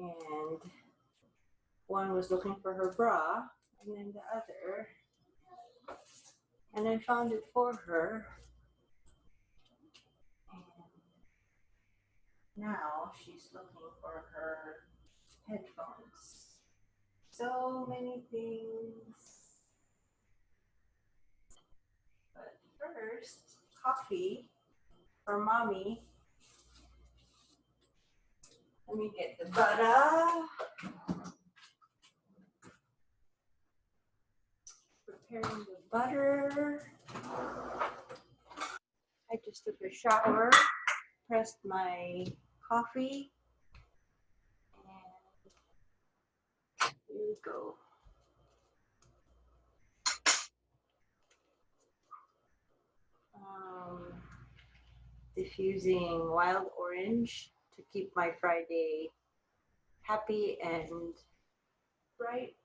and one was looking for her bra, and then the other, and I found it for her, and now she's looking for her headphones. So many things. But first, coffee for mommy. Let me get the butter. Preparing the butter. I just took a shower, pressed my coffee, and here we go. Diffusing wild orange to keep my Friday happy and bright.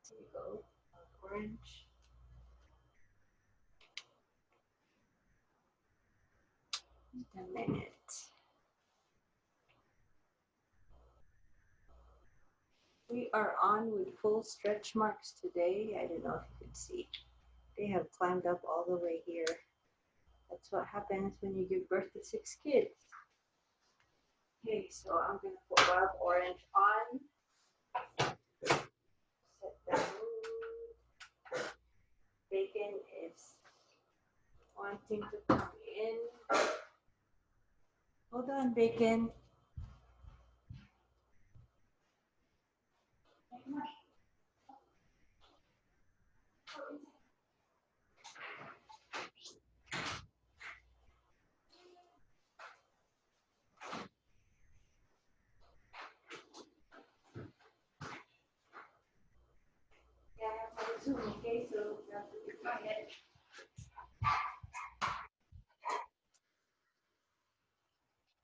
Here we go, wild orange. Just a minute. We are on with full stretch marks today. I don't know if you can see. They have climbed up all the way here. That's what happens when you give birth to 6 kids. Okay, so I'm going to put wild orange on. Set the mood. Bacon is wanting to come in. Hold on, bacon. Yeah, I have my Zoom, okay, so you have to be quiet.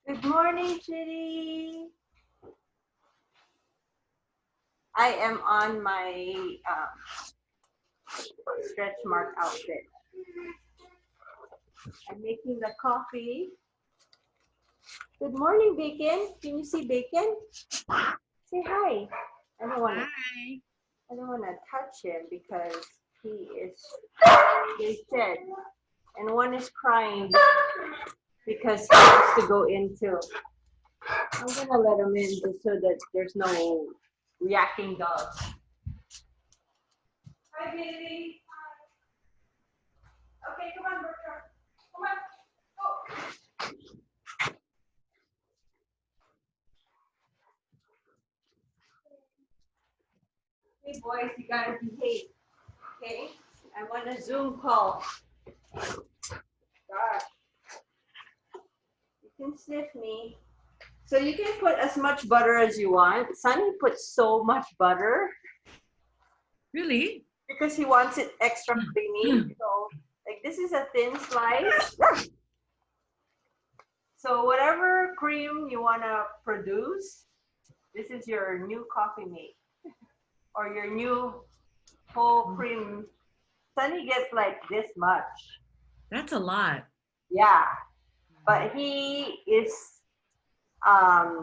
Good morning, Chitty. I am on my stretch mark outfit. I'm making the coffee. Good morning, Bacon. Can you see Bacon? Say hi. I don't want to. Hi. I don't want to touch him because he is. They said, and one is crying because he wants to go in too. I'm gonna let him in just so that there's no reacting dogs. Hi, baby. Hi. Okay, come on, Bertram. Come on. Go. Hey, boys, you gotta behave. Okay? I'm on a Zoom call. Gosh. You can sniff me. So you can put as much butter as you want. Sunny puts so much butter. Really? Because he wants it extra creamy. So, like, this is a thin slice. So whatever cream you want to produce, this is your new coffee mate. Or your new full cream. Sunny gets like this much. That's a lot. Yeah. But he is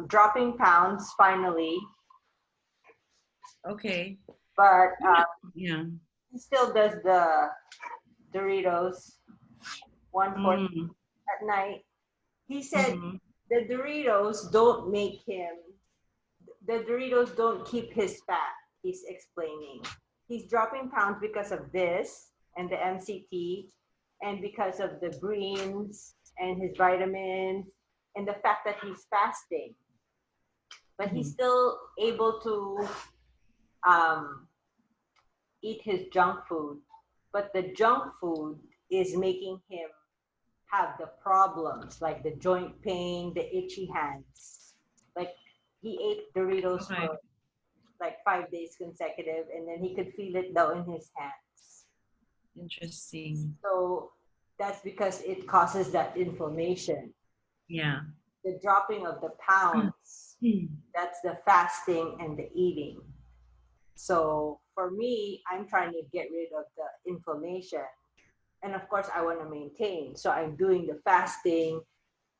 dropping pounds finally. Okay. But yeah. he still does the Doritos 1/4 at night. He said the Doritos don't make him, the Doritos don't keep his fat, he's explaining. He's dropping pounds because of this and the MCT and because of the greens and his vitamins and the fact that he's fasting. But he's still able to eat his junk food. But the junk food is making him have the problems like the joint pain, the itchy hands. Like he ate Doritos for like 5 days consecutive and then he could feel it down in his hands. Interesting. So that's because it causes that inflammation. Yeah. The dropping of the pounds, that's the fasting and the eating. So for me, I'm trying to get rid of the inflammation. And of course, I want to maintain. So I'm doing the fasting,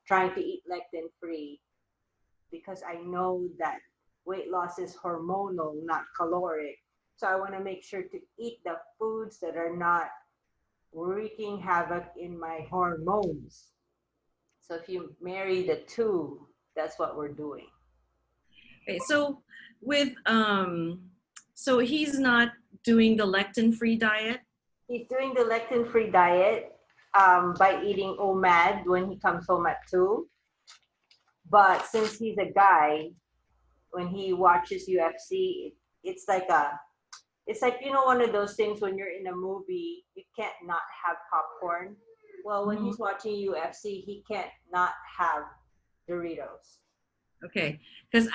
trying to eat lectin free, because I know that weight loss is hormonal, not caloric. So I want to make sure to eat the foods that are not wreaking havoc in my hormones. So if you marry the two, that's what we're doing. Okay, so with so he's not doing the lectin-free diet? He's doing the lectin-free diet by eating OMAD when he comes home at 2. But since he's a guy, when he watches UFC, it's like it's like, you know, one of those things when you're in a movie, you can't not have popcorn. Well, when Mhm. he's watching UFC, he can't not have Doritos. Okay, because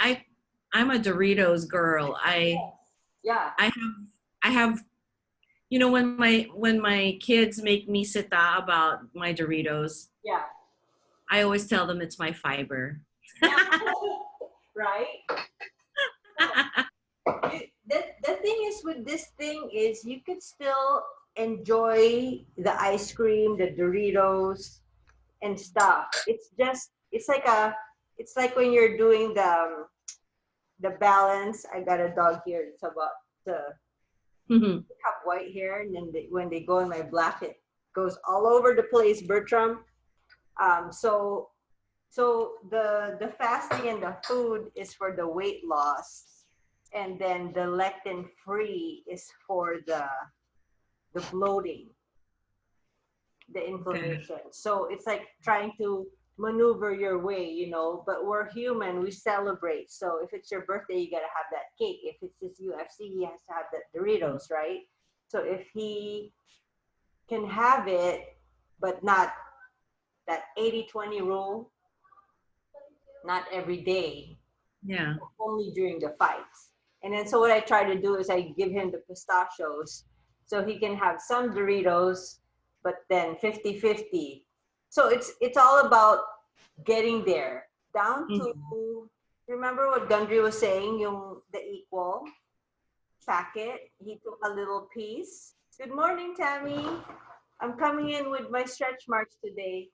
I'm a Doritos girl. Yeah, I have I have when my kids make me sita about my Doritos, yeah, I always tell them it's my fiber. yeah. Right? So the thing is with this thing is you could still enjoy the ice cream, the Doritos, and stuff. It's just it's like when you're doing the balance. I got a dog here. It's about to Mhm. have white hair, and then when they go in my black, it goes all over the place. Bertram. So the fasting and the food is for the weight loss, and then the lectin free is for the bloating, the Okay. inflammation. So it's like trying to maneuver your way, you know. But we're human, we celebrate. So if it's your birthday, you gotta have that cake. If it's his UFC, he has to have that Doritos, right? So if he can have it, but not that 80-20 rule, not every day, Yeah. only during the fights. And then so what I try to do is I give him the pistachios so he can have some Doritos, but then 50-50. So it's all about getting there. Down to, Mhm. remember what Gundry was saying, yung the equal packet. He took a little piece. Good morning, Tammy. I'm coming in with my stretch marks today.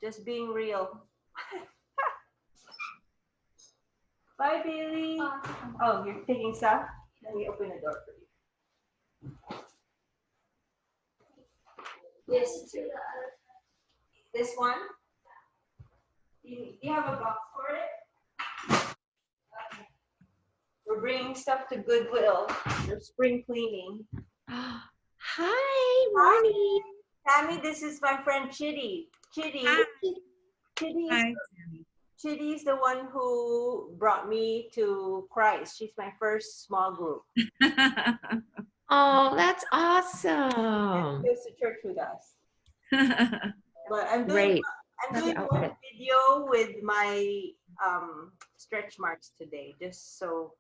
Just being real. Bye, Bailey. Oh, you're taking stuff? Let me open the door for you. This too. This one? Do you have a box for it? Okay. We're bringing stuff to Goodwill. We're spring cleaning. Hi, Hi, morning. Tammy, this is my friend Chitty. Chitty, Hi. Chitty is, Hi. Chitty is the one who brought me to Christ. She's my first small group. Oh, that's And awesome. goes to church with us. But Great. I'm Love doing your one outfit. video with my stretch marks today, just so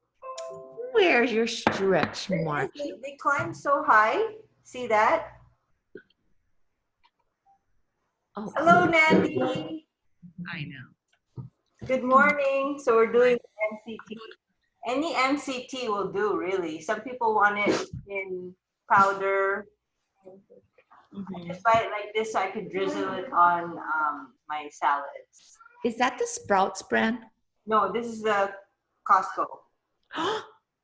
Where's your stretch mark? they climb so high. See that? Oh, Hello, Nandy. I know. Good morning. So we're doing MCT. Any MCT will do, really. Some people want it in powder. I Mhm. just buy it like this so I could drizzle it on my salads. is that the Sprouts brand? No, this is the Costco.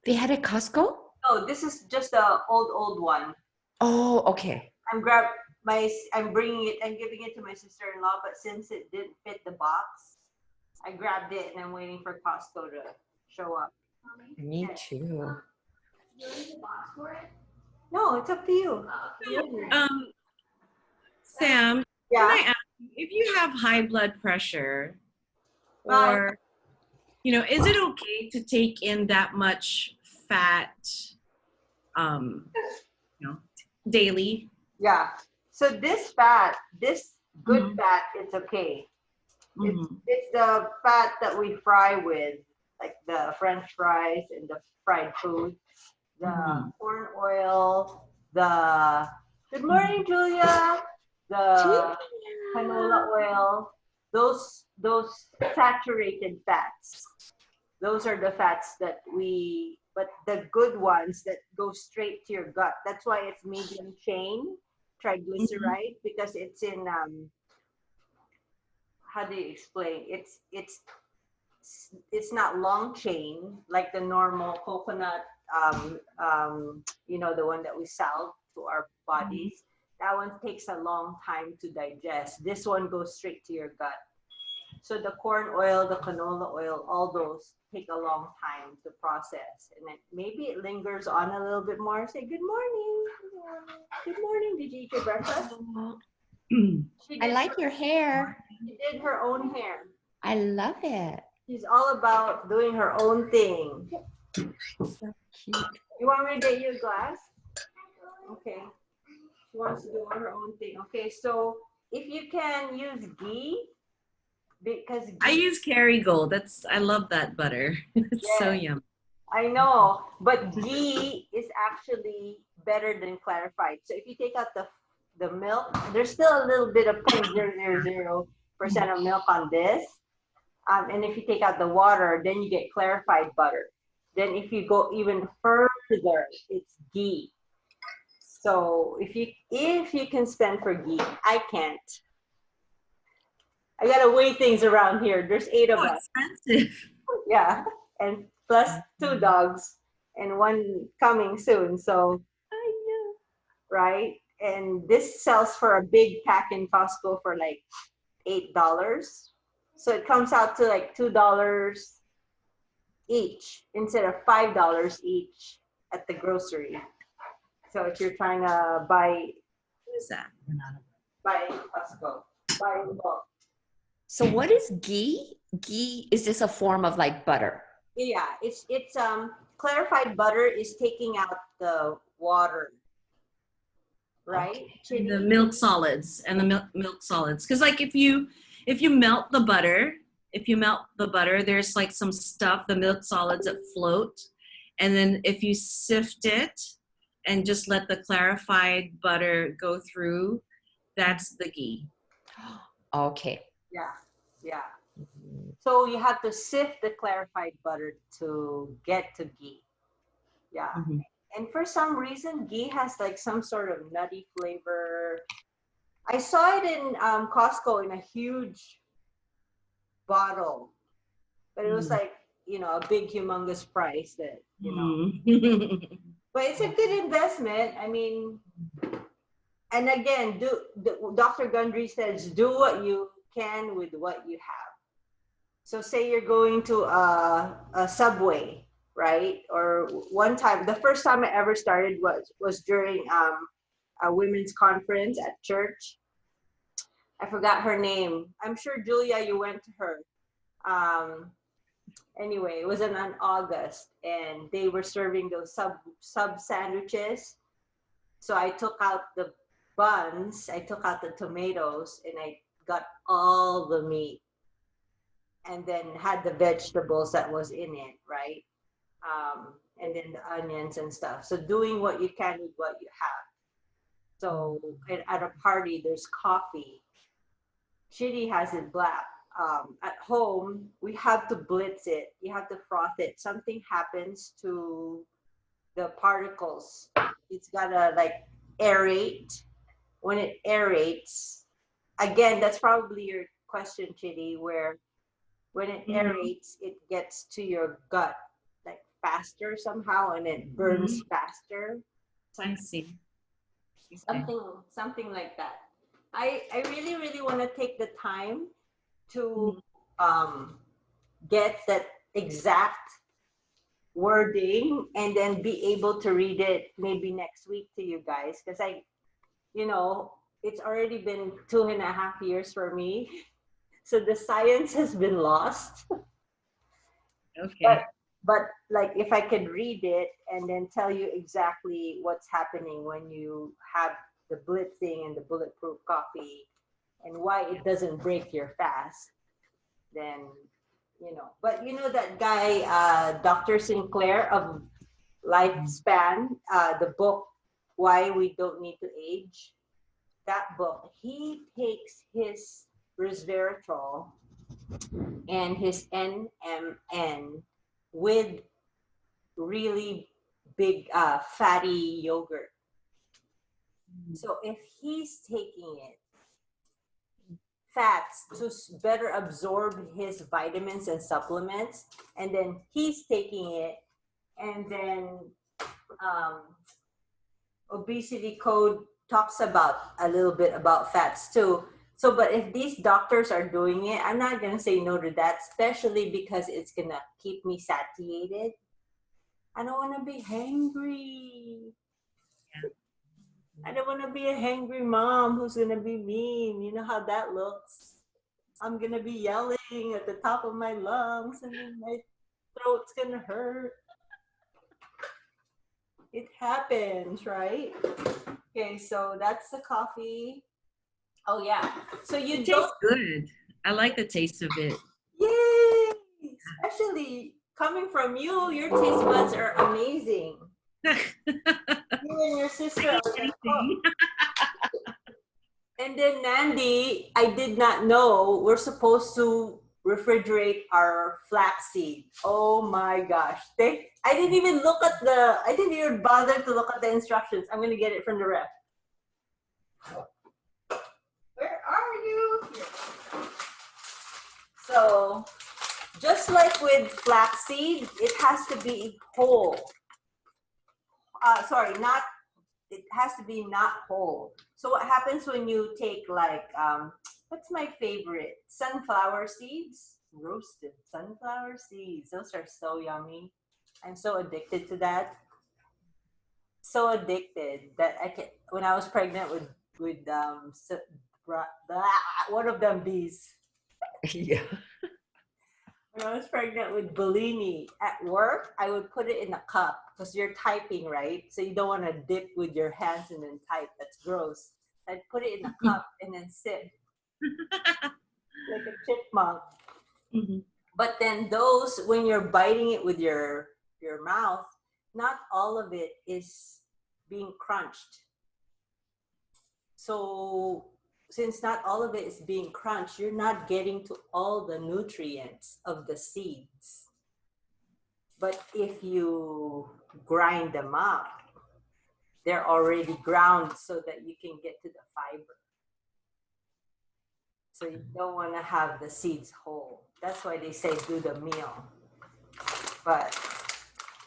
They had a Costco? No, this is just the old one. Oh, okay. I'm bringing it. I'm giving it to my sister-in-law, but since it didn't fit the box, I grabbed it and I'm waiting for Costco to show up. Me Yes. too. You need the box for it? No, it's up to you. Sam, can Yeah. I ask you if you have high blood pressure, Bye. or is it okay to take in that much fat, um, daily? Yeah. So this fat, this good Mhm. fat, it's okay. Mhm. It's the fat that we fry with, like the French fries and the fried food, the Mhm. corn oil, the good morning, Julia, the canola oil, those saturated fats. Those are the fats that but the good ones that go straight to your gut. That's why it's medium chain Mhm. triglyceride, because it's in how do you explain? It's it's not long chain like the normal coconut, the one that we sell to our bodies. That one takes a long time to digest. This one goes straight to your gut. So the corn oil, the canola oil, all those take a long time to process. And then maybe it lingers on a little bit more. Say, good morning. Good morning. Did you eat your breakfast? I like your hair. She did her own hair. I love it. She's all about doing her own thing. So cute. You want me to get you a glass? Okay. She wants to do her own thing. Okay, so if you can use ghee, because I ghee, use Kerrygold. I love that butter. It's so yes, yummy. I know, but ghee is actually better than clarified. So if you take out the milk, there's still a little bit of 0.000% of milk on this. And if you take out the water, then you get clarified butter. Then if you go even further, it's ghee. So if you can spend for ghee, I can't. I gotta weigh things around here. There's 8 of Oh, us. expensive. Yeah, and plus 2 dogs and 1 coming soon. So I know. right, and this sells for a big pack in Costco for like $8. So it comes out to like $2 each instead of $5 each at the grocery. So if you're trying to buy What is that? Costco, buy in bulk. So what is ghee? Ghee, is this a form of like butter? Yeah, it's clarified butter is taking out the water, right? And the milk solids and the milk solids. Because like if you melt the butter, there's like some stuff, the milk solids that float. And then if you sift it and just let the clarified butter go through, that's the ghee. Okay. Yeah. So you have to sift the clarified butter to get to ghee. Yeah. Mm-hmm. And for some reason, ghee has like some sort of nutty flavor. I saw it in Costco in a huge bottle, but it was like, a big, humongous price that, but it's a good investment. I mean, and again, Dr. Gundry says, do what you can with what you have. So say you're going to a Subway, right? Or one time, the first time I ever started was during a women's conference at church. I forgot her name. I'm sure, Julia, you went to her. Anyway, it was in August, and they were serving those sub sandwiches. So I took out the buns, I took out the tomatoes, and I got all the meat, and then had the vegetables that was in it, right? And then the onions and stuff. So doing what you can with what you have. So at a party, there's coffee. Chitty has it black. At home, we have to blitz it. You have to froth it. Something happens to the particles. It's gotta like aerate. When it aerates, again, that's probably your question, Chitty, where when it aerates, it gets to your gut like faster somehow, and it burns faster. I see. Something like that. I really, really want to take the time to get that exact wording and then be able to read it maybe next week to you guys, because it's already been 2.5 years for me, so the science has been lost. Okay. But like if I could read it and then tell you exactly what's happening when you have the blitzing and the bulletproof coffee and why it doesn't break your fast, then But that guy, Dr. Sinclair of Lifespan, the book Why We Don't Need to Age, that book, he takes his resveratrol and his NMN with really big fatty yogurt. So if he's taking it fats to better absorb his vitamins and supplements, and then he's taking it, and then um, obesity code talks about a little bit about fats too. So, but if these doctors are doing it, I'm not gonna say no to that, especially because it's gonna keep me satiated. I don't want to be hangry. I don't want to be a hangry mom who's gonna be mean. You know how that looks. I'm gonna be yelling at the top of my lungs, and then my throat's gonna hurt. It happens, right? Okay, so that's the coffee. Oh yeah. So you It don't. tastes good. I like the taste of it. Yay! Especially coming from you, your taste buds are amazing. You and your sister are the cook. Anything. And then Nandi, I did not know we're supposed to refrigerate our flaxseed. Oh my gosh. I didn't even I didn't even bother to look at the instructions. I'm gonna get it from the ref. Where are you? Here. So just like with flaxseed, it has to be whole. Sorry, not, it has to be not whole. So what happens when you take like, what's my favorite? Sunflower seeds, roasted sunflower seeds. Those are so yummy. I'm so addicted to that. So addicted that I can, when I was pregnant with one of them bees. Yeah. When I was pregnant with Bellini at work, I would put it in a cup because you're typing, right? So you don't want to dip with your hands and then type. That's gross. I'd put it in a cup and then sip like a chipmunk. Mm-hmm. But then those, when you're biting it with your mouth, not all of it is being crunched. So since not all of it is being crunched, you're not getting to all the nutrients of the seeds. But if you grind them up, they're already ground so that you can get to the fiber. So you don't want to have the seeds whole. That's why they say do the meal. But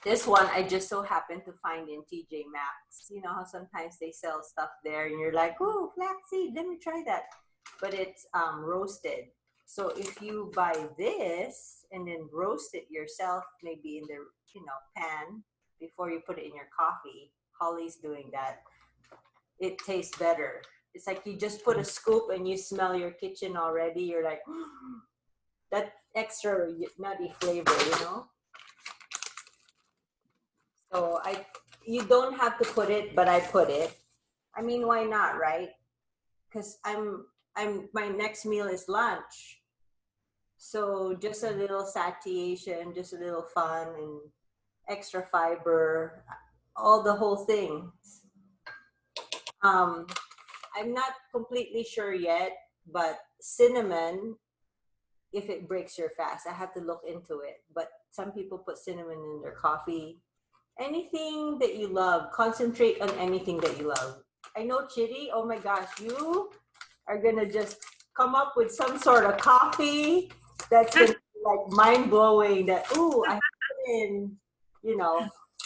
this one, I just so happened to find in TJ Maxx. You know how sometimes they sell stuff there and you're like, oh, flaxseed, let me try that. But it's roasted. So if you buy this and then roast it yourself, maybe in the pan before you put it in your coffee, Holly's doing that, it tastes better. It's like you just put a scoop and you smell your kitchen already. You're like, that extra nutty flavor, you know? So you don't have to put it, but I put it. I mean, why not, right? Because my next meal is lunch. So just a little satiation, just a little fun and extra fiber, all the whole thing. I'm not completely sure yet, but cinnamon, if it breaks your fast, I have to look into it. But some people put cinnamon in their coffee. Anything that you love, concentrate on anything that you love. I know, Chitty, oh my gosh, you are gonna just come up with some sort of coffee that's gonna be like mind-blowing that, ooh, I put in,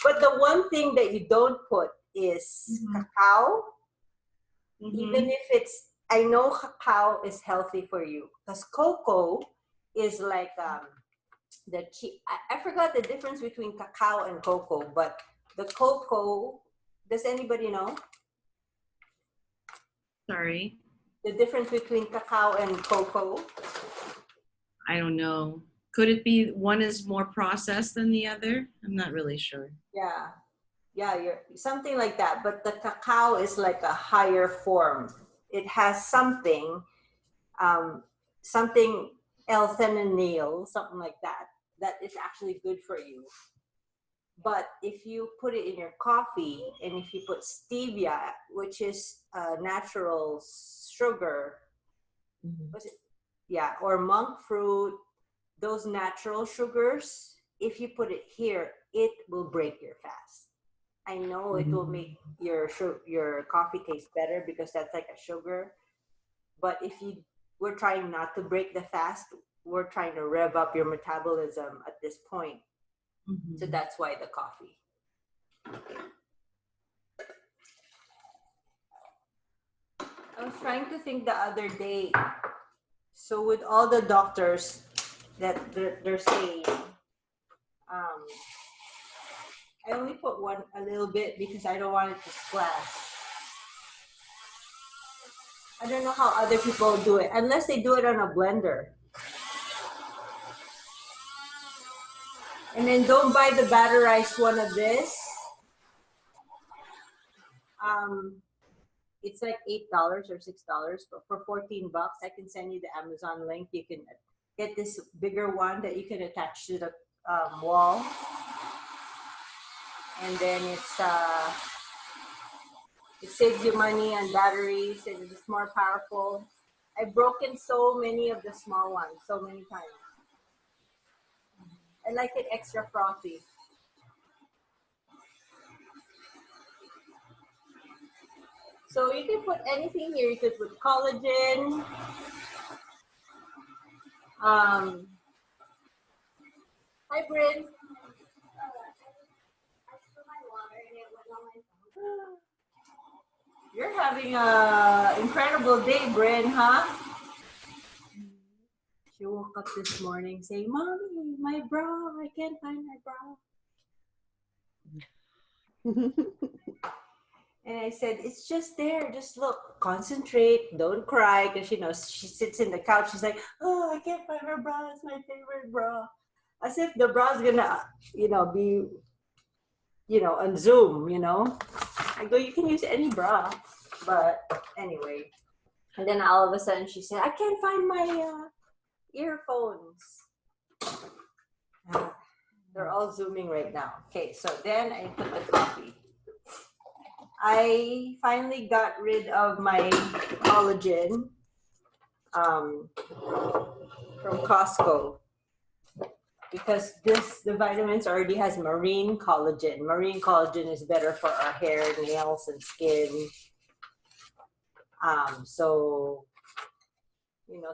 But the one thing that you don't put is cacao. Even if I know cacao is healthy for you, because cocoa is like I forgot the difference between cacao and cocoa, but the cocoa, does anybody know Sorry, the difference between cacao and cocoa? I don't know. Could it be one is more processed than the other? I'm not really sure. Yeah, you're something like that. But the cacao is like a higher form. It has something L-theanine, something like that is actually good for you. But if you put it in your coffee, and if you put stevia, which is natural sugar, or monk fruit, those natural sugars, if you put it here, it will break your fast. I know it will make your coffee taste better because that's like a sugar. But if you we're trying not to break the fast. We're trying to rev up your metabolism at this point. So that's why the coffee. I was trying to think the other day. So with all the doctors that they're saying, I only put a little bit because I don't want it to splash. I don't know how other people do it, unless they do it on a blender. And then don't buy the batterized one of this. It's like $8 or $6, but for $14, I can send you the Amazon link. You can get this bigger one that you can attach to the wall. And then it saves you money on batteries, and it's more powerful. I've broken so many of the small ones so many times. I like it extra frothy. So you can put anything here. You could put collagen. Hi, Bryn. You're having an incredible day, Bryn, huh? She woke up this morning saying, "Mommy, my bra, I can't find my bra." And I said, "It's just there. Just look, concentrate, don't cry." Because, she sits in the couch. She's like, "Oh, I can't find my bra. It's my favorite bra." As if the bra's gonna, be, on Zoom, I go, "You can use any bra." But anyway. And then all of a sudden she said, "I can't find my earphones." They're all Zooming right now. Okay, so then I put the coffee. I finally got rid of my collagen from Costco because the vitamins already has marine collagen. Marine collagen is better for our hair, nails, and skin. So,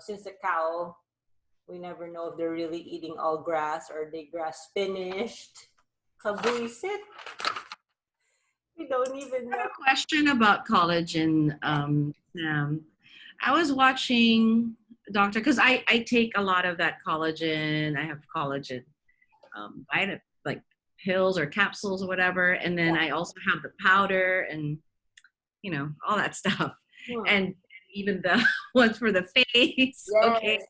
since the cow, we never know if they're really eating all grass or they grass finished. Kabuisit. We don't even I know. have a question about collagen, Sam. I was watching Doctor, because I take a lot of that collagen. I have collagen, like pills or capsules or whatever. And then I also have the powder and, all that stuff. And even the ones for the face. Yes. Okay.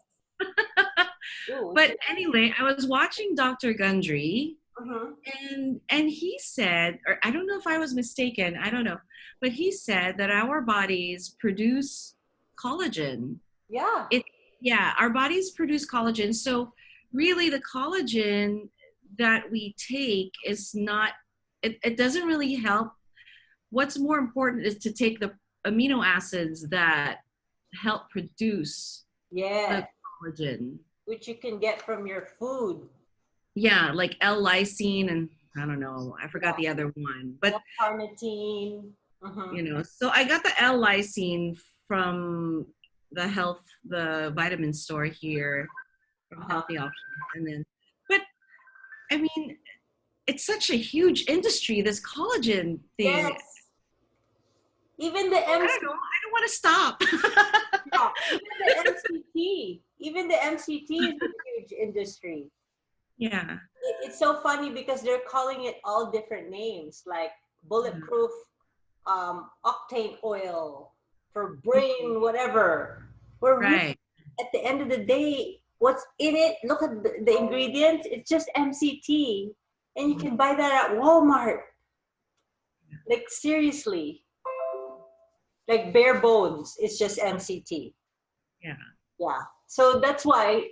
But anyway, I was watching Dr. Gundry. And he said, or I don't know if I was mistaken, I don't know, but he said that our bodies produce collagen. Yeah. Our bodies produce collagen. So really the collagen that we take is not, it doesn't really help. What's more important is to take the amino acids that help produce the collagen. Which you can get from your food. Yeah, like L-lysine and I don't know, I forgot the other one. But L-carnitine. So I got the L-lysine from the vitamin store here from Healthy Options. But I mean, it's such a huge industry, this collagen thing. Yes. Even the I don't want to stop. Even the MCT is a huge industry. Yeah. It's so funny because they're calling it all different names, like bulletproof octane oil for brain, whatever. Really, at the end of the day, what's in it, look at the ingredients, it's just MCT. And you can buy that at Walmart. Like, seriously. Like, bare bones, it's just MCT. Yeah. So that's why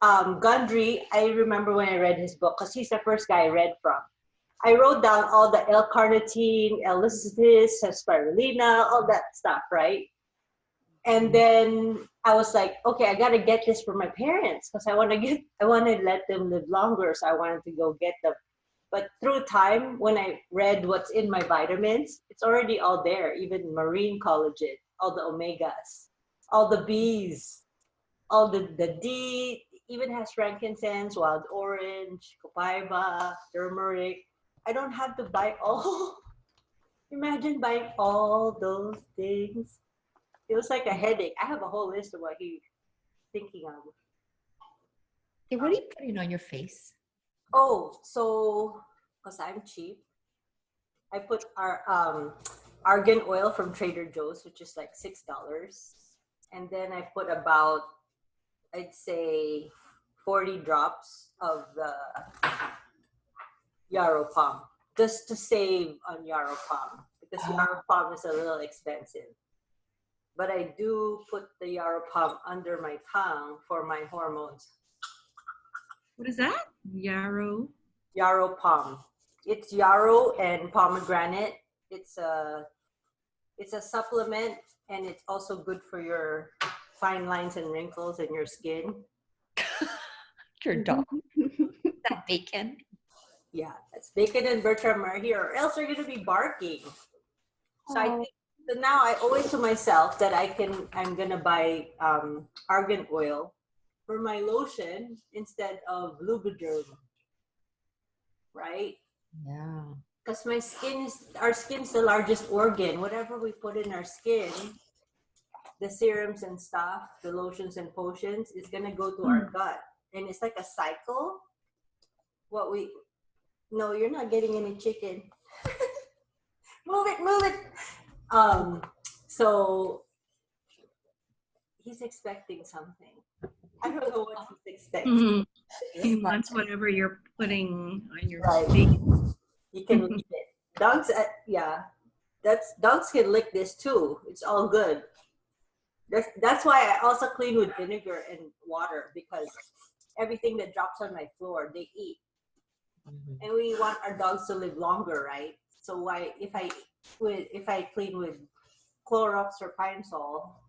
Gundry, I remember when I read his book, because he's the first guy I read from. I wrote down all the L-carnitine, L-lystis, spirulina, all that stuff, right? And then I was like, okay, I got to get this for my parents because I want to let them live longer. So I wanted to go get them. But through time, when I read what's in my vitamins, it's already all there, even marine collagen, all the omegas, all the B's, all the D, even has frankincense, wild orange, copaiba, turmeric. I don't have to buy all. Imagine buying all those things. It was like a headache. I have a whole list of what he's thinking of. Hey, what are you putting on your face? Oh, so because I'm cheap, I put our argan oil from Trader Joe's, which is like $6, and then I put about, I'd say, 40 drops of the yarrow palm, just to save on yarrow palm because yarrow palm is a little expensive. But I do put the yarrow palm under my tongue for my hormones. What is that? Yarrow. Yarrow palm. It's yarrow and pomegranate. It's a supplement, and it's also good for your fine lines and wrinkles in your skin. Your dog. That bacon. Yeah, that's bacon and Bertram are here, or else they're gonna be barking. So I think so now I owe it to myself that I'm gonna buy argan oil for my lotion instead of Lubriderm, right? Yeah. Because our skin's the largest organ. Whatever we put in our skin, the serums and stuff, the lotions and potions, is gonna go to our gut, and it's like a cycle. No, you're not getting any chicken. Move it. So he's expecting something. I don't know what he's expecting. He wants whatever you're putting on your Right. face. You can lick it. Dogs, dogs can lick this too. It's all good. That's why I also clean with vinegar and water, because everything that drops on my floor, they eat. And we want our dogs to live longer, right? So if I clean with Clorox or Pine Sol,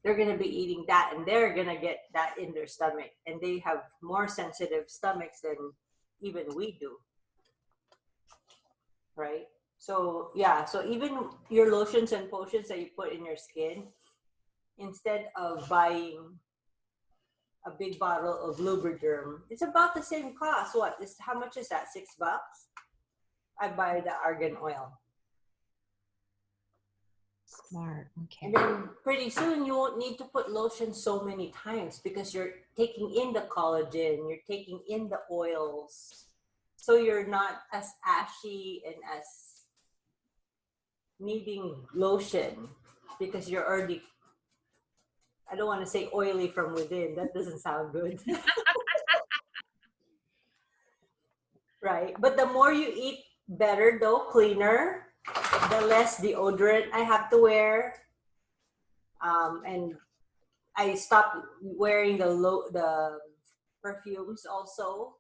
they're gonna be eating that, and they're gonna get that in their stomach, and they have more sensitive stomachs than even we do, right? So yeah, so even your lotions and potions that you put in your skin, instead of buying a big bottle of Lubriderm, it's about the same cost. How much is that? $6? I buy the argan oil. Smart. Okay. And then pretty soon you won't need to put lotion so many times because you're taking in the collagen, you're taking in the oils. So you're not as ashy and as needing lotion because you're already, I don't want to say oily from within. That doesn't sound good. Right. But the more you eat better though, cleaner, the less deodorant I have to wear. And I stopped wearing the perfumes also.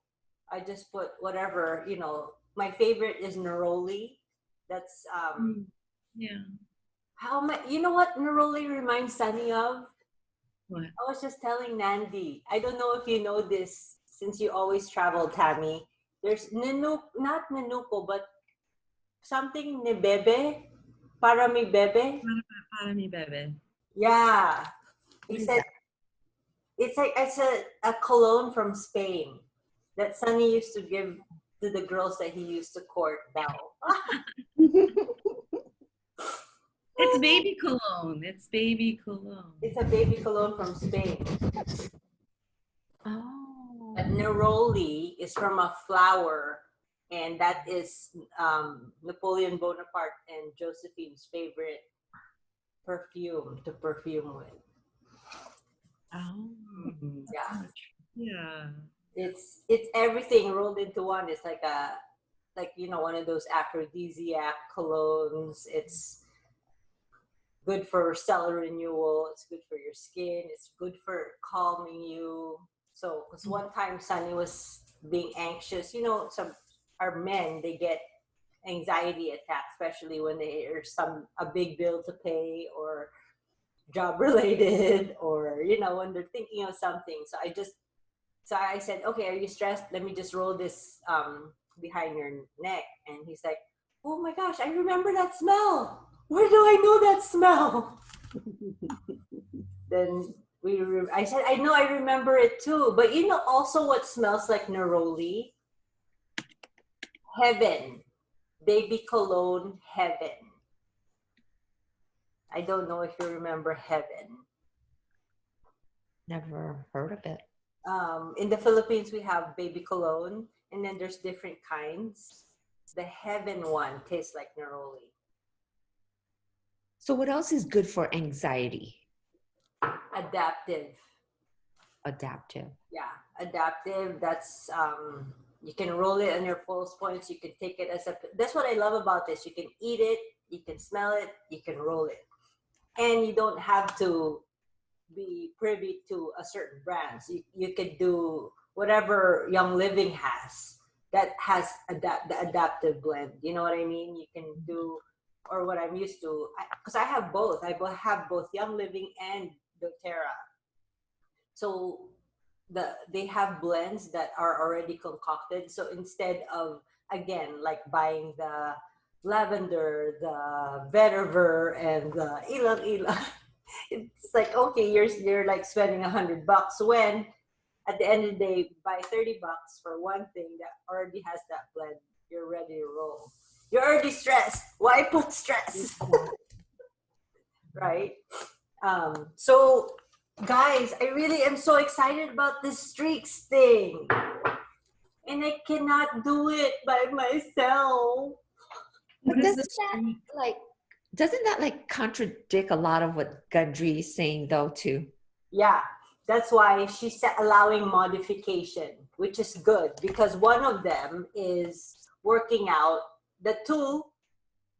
I just put whatever, my favorite is neroli. That's Yeah. you know what neroli reminds Sunny of? What? I was just telling Nandi. I don't know if you know this since you always travel, Tammy. There's not Nenuko, but something ni bebe, para mi bebe. Para mi bebe. Yeah. He said it's a cologne from Spain that Sunny used to give to the girls that he used to court now. It's baby cologne. It's baby cologne. It's a baby cologne from Spain. Oh. But neroli is from a flower, and that is Napoleon Bonaparte and Josephine's favorite perfume to perfume with. Oh. Yeah. Yeah. It's everything rolled into one. It's like one of those aphrodisiac colognes. It's good for cell renewal. It's good for your skin. It's good for calming you. So, because one time Sunny was being anxious, our men, they get anxiety attacks, especially when there's a big bill to pay or job related, or when they're thinking of something. So I said, okay, are you stressed? Let me just roll this behind your neck. And he's like, oh my gosh, I remember that smell. Where do I know that smell? Then I said, I know, I remember it too. But you know also what smells like neroli? Heaven. Baby cologne, Heaven. I don't know if you remember Heaven. Never heard of it. In the Philippines, we have baby cologne, and then there's different kinds. The Heaven one tastes like neroli. So what else is good for anxiety? Adaptive. Adaptive. Yeah, adaptive. That's you can roll it on your pulse points. You can take it as a. That's what I love about this. You can eat it, you can smell it, you can roll it, and you don't have to be privy to a certain brand. So you could do whatever Young Living has that has the adaptive blend. You know what I mean? You can do, or what I'm used to, because I have both. I have both Young Living and doTERRA. So they have blends that are already concocted. So instead of, again, like buying the lavender, the vetiver, and the ilang ilang, it's like, okay, you're like spending $100 when at the end of the day, buy $30 for one thing that already has that blend. You're ready to roll. You're already stressed. Why put stress? Right? So guys, I really am so excited about this streaks thing. And I cannot do it by myself. What is this? Doesn't that like contradict a lot of what Gundry is saying though too? Yeah, that's why she's allowing modification, which is good because one of them is working out. The two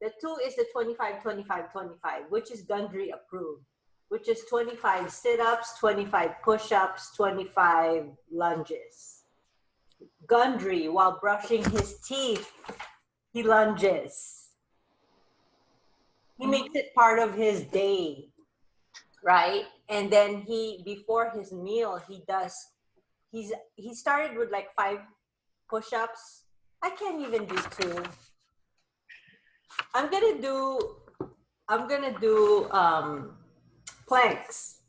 is the 25, 25, 25, which is Gundry approved, which is 25 sit-ups, 25 push-ups, 25 lunges. Gundry, while brushing his teeth, he lunges. He makes it part of his day, right? And then before his meal, he started with like 5 push-ups. I can't even do 2. I'm gonna do planks.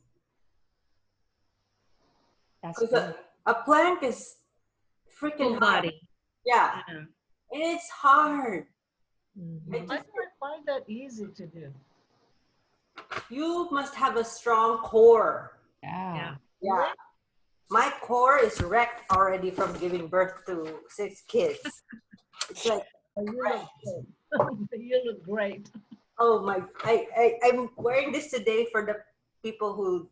That's good. A plank is freaking Full hard. body. Yeah. Yeah. And it's hard. Mhm. I don't find that easy to do. You must have a strong core. Yeah. Yeah. My core is wrecked already from giving birth to 6 kids. It's like, You look great. You look great. oh my, I'm wearing this today for the people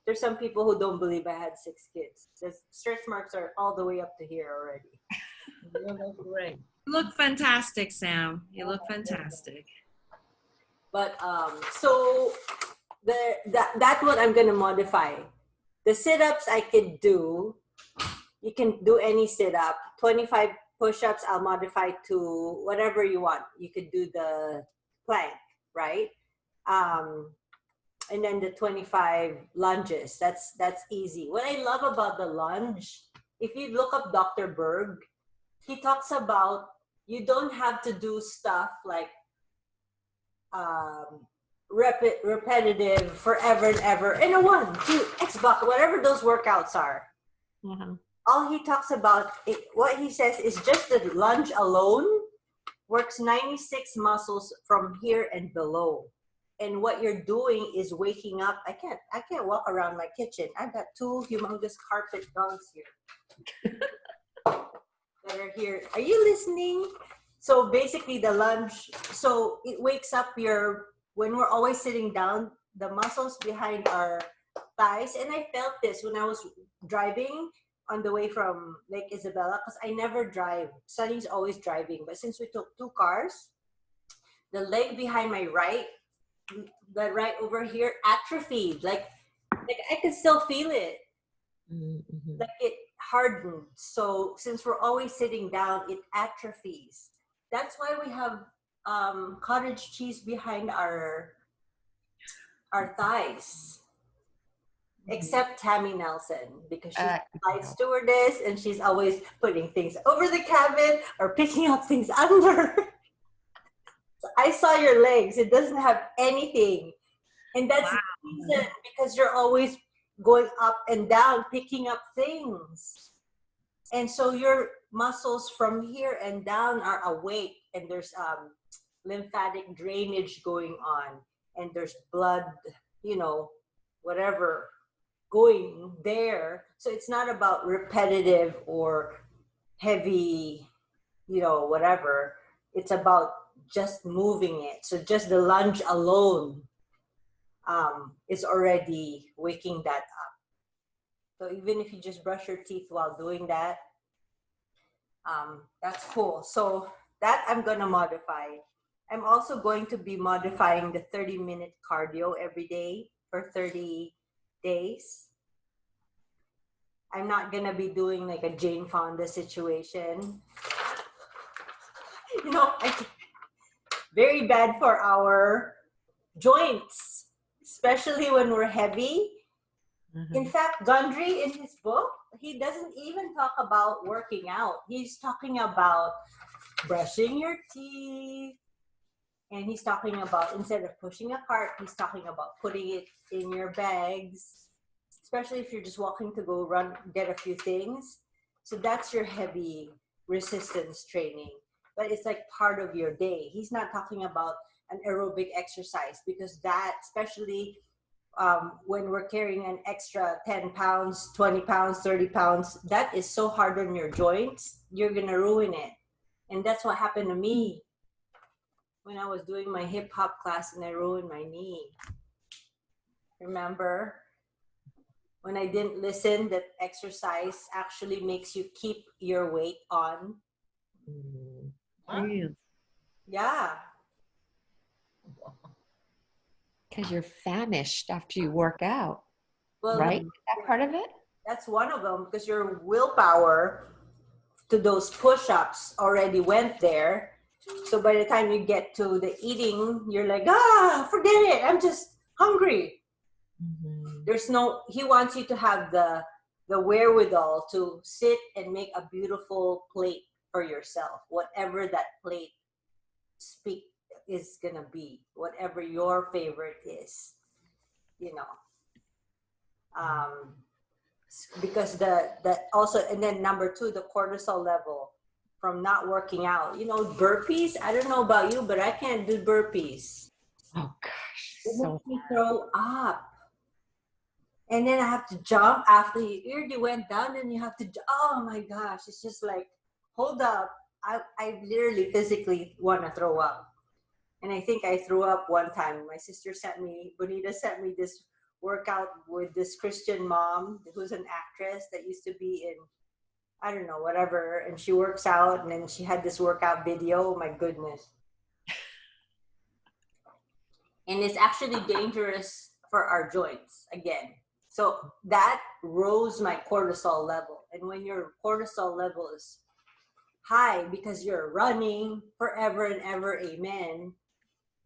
there's some people who don't believe I had 6 kids. The stretch marks are all the way up to here already. You look great. You look fantastic, Sam. You look fantastic. But so that's what I'm gonna modify. The sit-ups I could do. You can do any sit-up. 25 push-ups I'll modify to whatever you want. You could do the plank, right? And then the 25 lunges. That's easy. What I love about the lunge, if you look up Dr. Berg, he talks about you don't have to do stuff like repetitive forever and ever in a 1, 2, Xbox, whatever those workouts are. Uh-huh. All he talks about, what he says is just the lunge alone works 96 muscles from here and below. And what you're doing is waking up. I can't walk around my kitchen. I've got 2 humongous carpet dogs here that are here. Are you listening? So basically the lunge, so it wakes up when we're always sitting down, the muscles behind our thighs. And I felt this when I was driving on the way from Lake Isabella, because I never drive. Sunny's always driving. But since we took 2 cars, the leg behind my the right over here atrophied. Like I can still feel it. Mm-hmm. Like it hardened. So since we're always sitting down, it atrophies. That's why we have cottage cheese behind our thighs. Except Tammy Nelson, because she's a flight stewardess and she's always putting things over the cabin or picking up things under. So I saw your legs. It doesn't have anything. And that's reason, because you're always going up and down, picking up things. And so your muscles from here and down are awake, and there's lymphatic drainage going on, and there's blood, whatever going there. So it's not about repetitive or heavy, whatever. It's about just moving it. So just the lunge alone is already waking that up. So even if you just brush your teeth while doing that, that's cool. So that I'm going to modify. I'm also going to be modifying the 30-minute cardio every day for 30 days. I'm not going to be doing like a Jane Fonda situation. Very bad for our joints, especially when we're heavy. In fact, Gundry, in his book, he doesn't even talk about working out. He's talking about brushing your teeth. And he's talking about, instead of pushing a cart, he's talking about putting it in your bags, especially if you're just walking to go run, get a few things. So that's your heavy resistance training. But it's like part of your day. He's not talking about an aerobic exercise, because that, especially when we're carrying an extra 10 pounds, 20 pounds, 30 pounds, that is so hard on your joints, you're going to ruin it. And that's what happened to me when I was doing my hip hop class and I ruined my knee. Remember? When I didn't listen, that exercise actually makes you keep your weight on. Huh? Yeah. Because you're famished after you work out, Well, right? Is that part of it? that's one of them, because your willpower to those push-ups already went there. So by the time you get to the eating, you're like, forget it. I'm just hungry. He wants you to have the wherewithal to sit and make a beautiful plate for yourself, whatever that plate is gonna be, whatever your favorite is, because the also, and then number 2, the cortisol level from not working out. Burpees, I don't know about you, but I can't do burpees. Oh gosh. It So makes me throw up. And then I have to jump after you already went down, and you have to, oh my gosh, it's just like, hold up. I literally physically want to throw up. And I think I threw up one time. My sister Bonita sent me this workout with this Christian mom who's an actress that used to be in, I don't know, whatever. And she works out, and then she had this workout video. Oh my goodness. And it's actually dangerous for our joints again. So that rose my cortisol level. And when your cortisol level is high because you're running forever and ever, amen,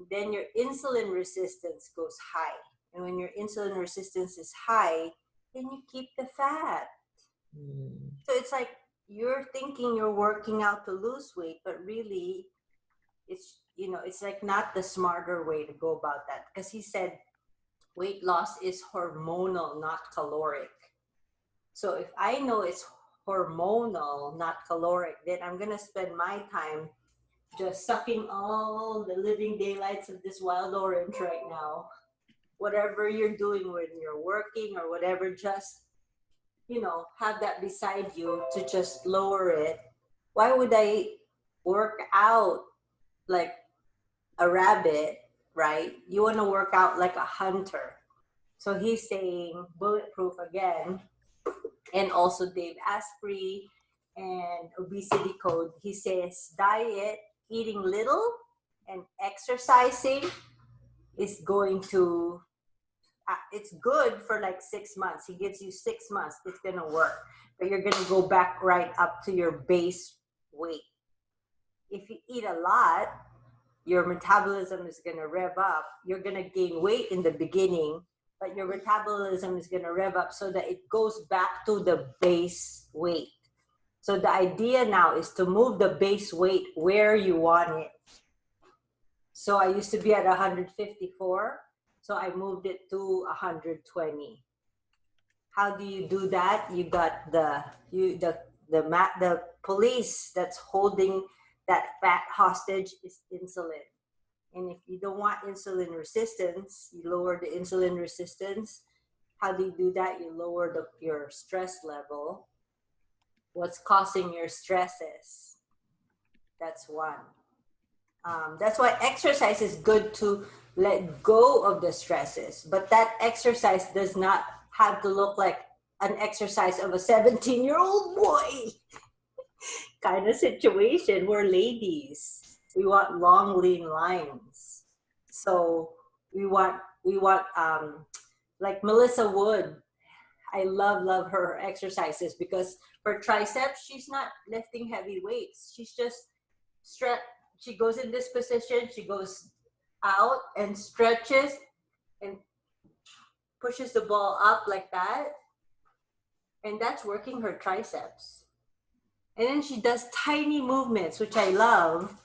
then your insulin resistance goes high. And when your insulin resistance is high, then you keep the fat. So it's like you're thinking you're working out to lose weight, but really it's, it's like not the smarter way to go about that. Because he said weight loss is hormonal, not caloric. So if I know it's hormonal, not caloric, then I'm going to spend my time just sucking all the living daylights of this wild orange right now. Whatever you're doing when you're working or whatever, just, have that beside you to just lower it. Why would I work out like a rabbit, right? You want to work out like a hunter. So he's saying bulletproof again, and also Dave Asprey and obesity code. He says diet, eating little, and exercising is going to, it's good for like 6 months. He gives you 6 months. It's going to work. But you're going to go back right up to your base weight. If you eat a lot, your metabolism is going to rev up. You're going to gain weight in the beginning, but your metabolism is going to rev up so that it goes back to the base weight. So the idea now is to move the base weight where you want it. So I used to be at 154. So I moved it to 120. How do you do that? You got the police that's holding that fat hostage is insulin. And if you don't want insulin resistance, you lower the insulin resistance. How do you do that? You lower your stress level. What's causing your stresses? That's one. That's why exercise is good to let go of the stresses. But that exercise does not have to look like an exercise of a 17-year-old boy kind of situation. We're ladies. We want long, lean lines. So we want like Melissa Wood. I love her exercises because for triceps, she's not lifting heavy weights. She's just stretch. She goes in this position. She goes out and stretches and pushes the ball up like that. And that's working her triceps. And then she does tiny movements, which I love,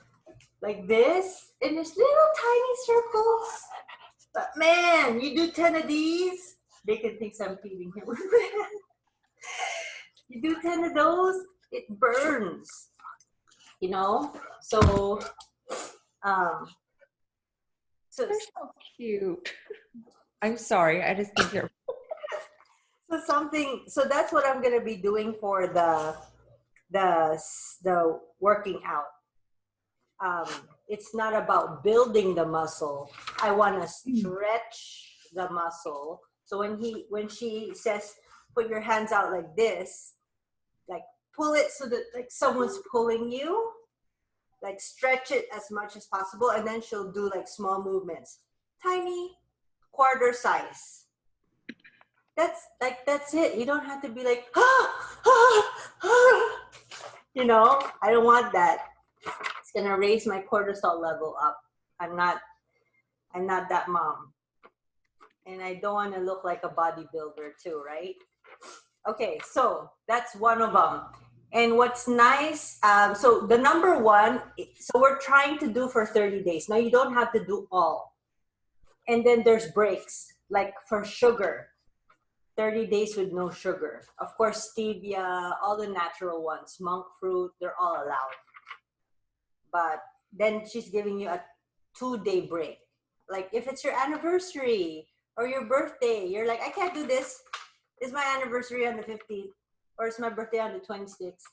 like this. And there's little tiny circles. But man, you do 10 of these, they can think I'm feeding him. You do 10 of those, it burns, you know? So, so They're so cute. I'm sorry. I just think they're. so that's what I'm gonna be doing for the working out. It's not about building the muscle. I want to stretch the muscle. So when she says put your hands out like this, like pull it so that like someone's pulling you, like stretch it as much as possible, and then she'll do like small movements, tiny quarter size. That's it. You don't have to be like you know. I don't want that. It's gonna raise my cortisol level up. I'm not that mom. And I don't want to look like a bodybuilder too, right? Okay, so that's one of them. And what's nice, so the number one, so we're trying to do for 30 days. Now you don't have to do all. And then there's breaks, like for sugar, 30 days with no sugar. Of course, stevia, all the natural ones, monk fruit, they're all allowed. But then she's giving you a 2-day break. Like if it's your anniversary or your birthday, you're like, I can't do this. It's my anniversary on the 15th or it's my birthday on the 26th,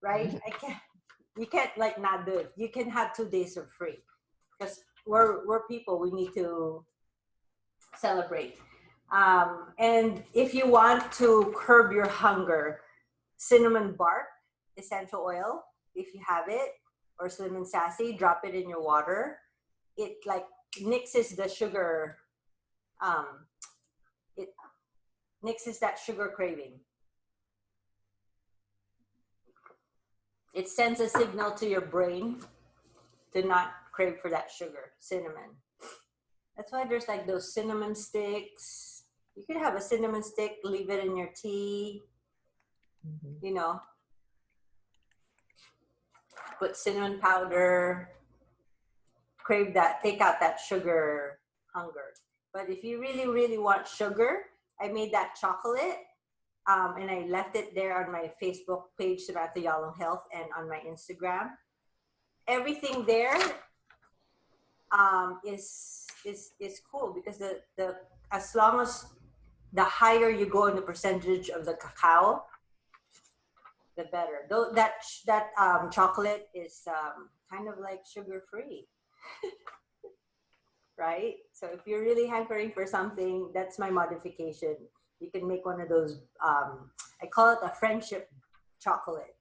right? You can't like not do it. You can have 2 days for free because we're people, we need to celebrate. And if you want to curb your hunger, cinnamon bark, essential oil, if you have it, or cinnamon sassy, drop it in your water. It like nixes the sugar, it nixes that sugar craving. It sends a signal to your brain to not crave for that sugar, cinnamon. That's why there's like those cinnamon sticks. You could have a cinnamon stick, leave it in your tea, you know, put cinnamon powder, crave that, take out that sugar hunger. But if you really, really want sugar, I made that chocolate and I left it there on my Facebook page, SamanthaYalungHealth, and on my Instagram. Everything there is cool because the as long as the higher you go in the percentage of the cacao, the better. Though that chocolate is kind of like sugar free, right? So if you're really hankering for something, that's my modification. You can make one of those. I call it a friendship chocolate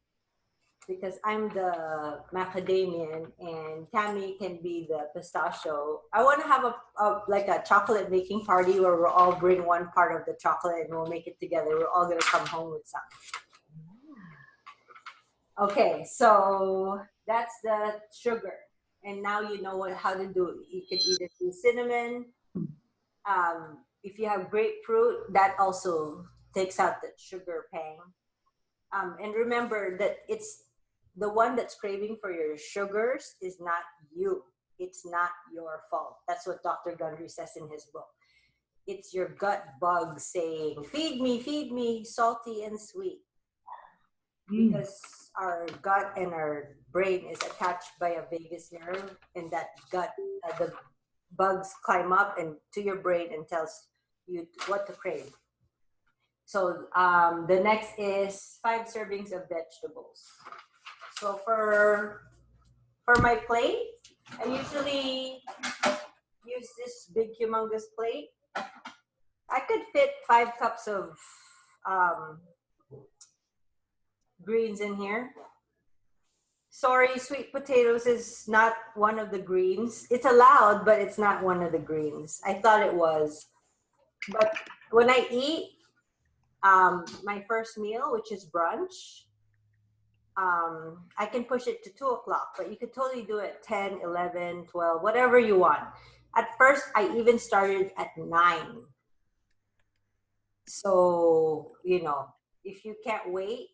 because I'm the macadamian and Tammy can be the pistachio. I want to have a chocolate making party where we'll all bring one part of the chocolate and we'll make it together. We're all gonna come home with some. Okay, so that's the sugar. And now you know how to do it. You can either do cinnamon. If you have grapefruit, that also takes out the sugar pang. And remember that it's the one that's craving for your sugars is not you. It's not your fault. That's what Dr. Gundry says in his book. it's your gut bug saying, feed me, salty and sweet. Because our gut and our brain is attached by a vagus nerve, and that gut, the bugs climb up and to your brain and tells you what to crave. So the next is 5 servings of vegetables. So for my plate, I usually use this big humongous plate. I could fit 5 cups of greens in here. Sorry, sweet potatoes is not one of the greens. It's allowed, but it's not one of the greens. I thought it was. But when I eat my first meal, which is brunch, I can push it to 2 o'clock, but you could totally do it 10, 11, 12, whatever you want. At first, I even started at 9. So, you know, if you can't wait,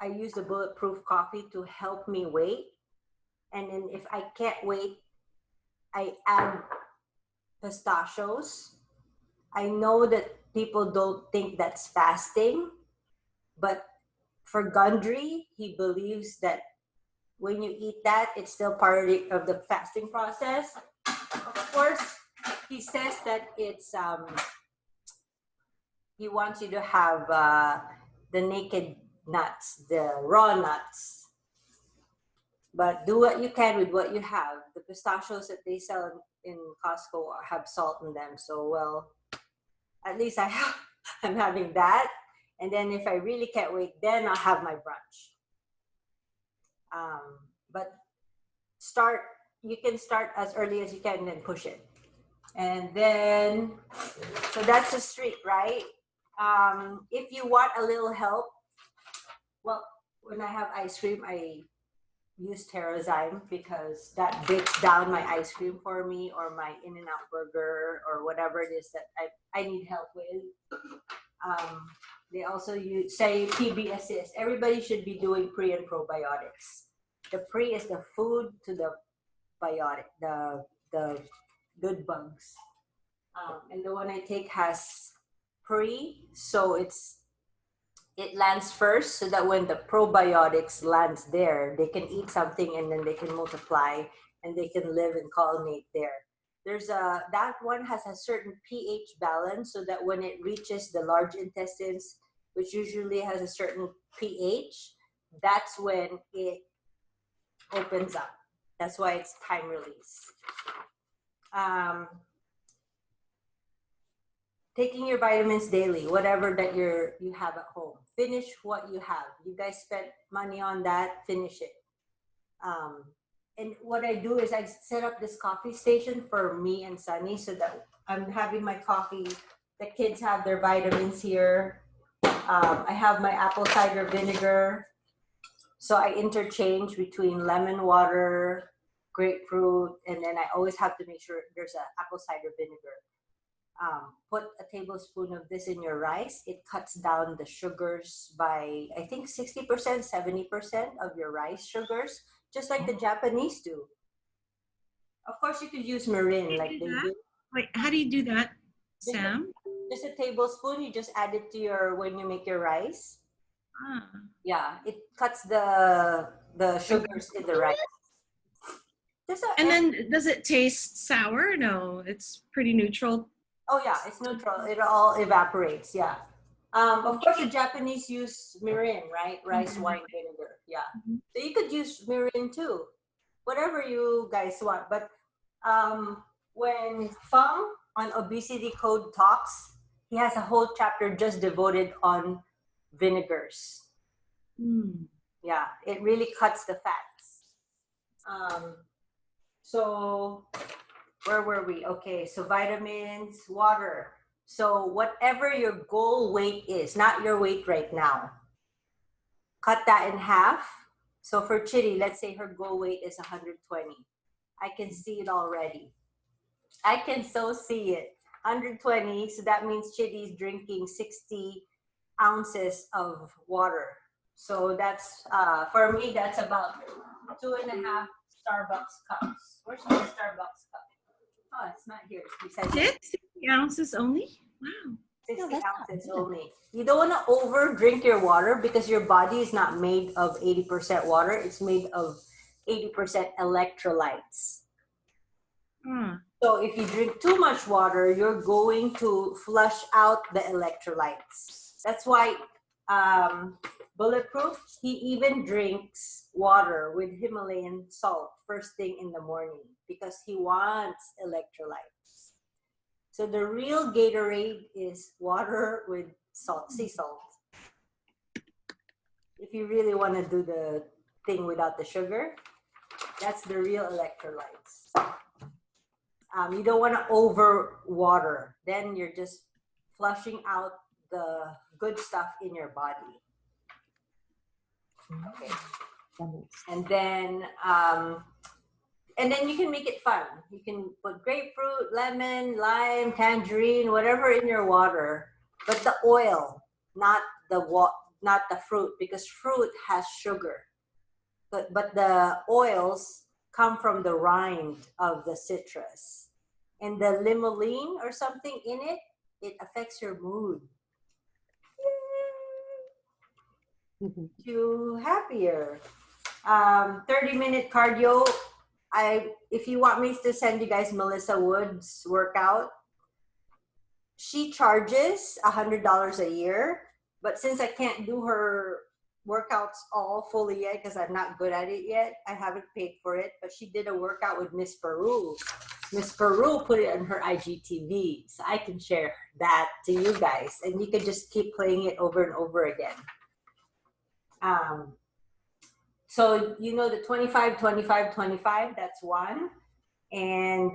I use the bulletproof coffee to help me wait. And then if I can't wait, I add pistachios. I know that people don't think that's fasting, but for Gundry, he believes that when you eat that, it's still part of the fasting process. Of course, he says that it's he wants you to have the naked nuts, the raw nuts. But do what you can with what you have. The pistachios that they sell in Costco have salt in them. So, well, at least I'm having that. And then if I really can't wait, then I'll have my brunch. But you can start as early as you can and then push it. And then, so that's the street, right? If you want a little help, well, when I have ice cream, I use Terrazyme because that breaks down my ice cream for me, or my In-N-Out burger, or whatever it is that I need help with. They also say PB assist. Everybody should be doing pre and probiotics. The pre is the food to the biotic, the good bugs. And the one I take has pre, so it lands first, so that when the probiotics lands there, they can eat something and then they can multiply and they can live and colonate there. That one has a certain pH balance, so that when it reaches the large intestines, which usually has a certain pH, that's when it opens up. That's why it's time release. Taking your vitamins daily, whatever that you have at home. Finish what you have. You guys spent money on that, finish it. And what I do is I set up this coffee station for me and Sunny, so that I'm having my coffee. The kids have their vitamins here. I have my apple cider vinegar. So I interchange between lemon water, grapefruit, and then I always have to make sure there's an apple cider vinegar. Put a tablespoon of this in your rice. It cuts down the sugars by, I think, 60%, 70% of your rice sugars, just like the Japanese do. Of course, you could use mirin like they do. Wait, how do you do that, Sam? Just a tablespoon. You just add it to when you make your rice. Yeah, it cuts the sugars in the rice. And then does it taste sour? No, it's pretty neutral. Oh yeah, it's neutral. It all evaporates. Yeah. Of course, the Japanese use mirin, right? Rice wine vinegar. Yeah. So you could use mirin too, whatever you guys want. But when Fung on Obesity Code talks, he has a whole chapter just devoted on vinegars. Yeah, it really cuts the fats. So where were we? Okay, so vitamins, water. So whatever your goal weight is, not your weight right now, cut that in half. So for Chitty, let's say her goal weight is 120. I can see it already. I can so see it. 120, so that means Chitty's drinking 60 ounces of water. So that's, for me, that's about 2.5 Starbucks cups. Where's my Starbucks cup? Oh, it's not here. It's beside Is it 60 ounces only? Wow. 60 No, that's not ounces bad. only. You don't want to over drink your water because your body is not made of 80% water. It's made of 80% electrolytes. Huh. So if you drink too much water, you're going to flush out the electrolytes. That's why Bulletproof, he even drinks water with Himalayan salt first thing in the morning because he wants electrolytes. So the real Gatorade is water with salt, sea salt. If you really want to do the thing without the sugar, that's the real electrolytes. You don't want to over water. Then you're just flushing out the good stuff in your body. Okay. And then you can make it fun. You can put grapefruit, lemon, lime, tangerine, whatever in your water, but the oil, not the fruit, because fruit has sugar. But the oils come from the rind of the citrus. And the limonene or something in it, it affects your mood. You happier. 30-minute cardio. If you want me to send you guys Melissa Wood's workout, she charges $100 a year. But since I can't do her workouts all fully yet because I'm not good at it yet, I haven't paid for it. But she did a workout with Miss Peru. Miss Peru put it on her IGTV, so I can share that to you guys, and you can just keep playing it over and over again. So you know the 25, 25, 25, that's one. And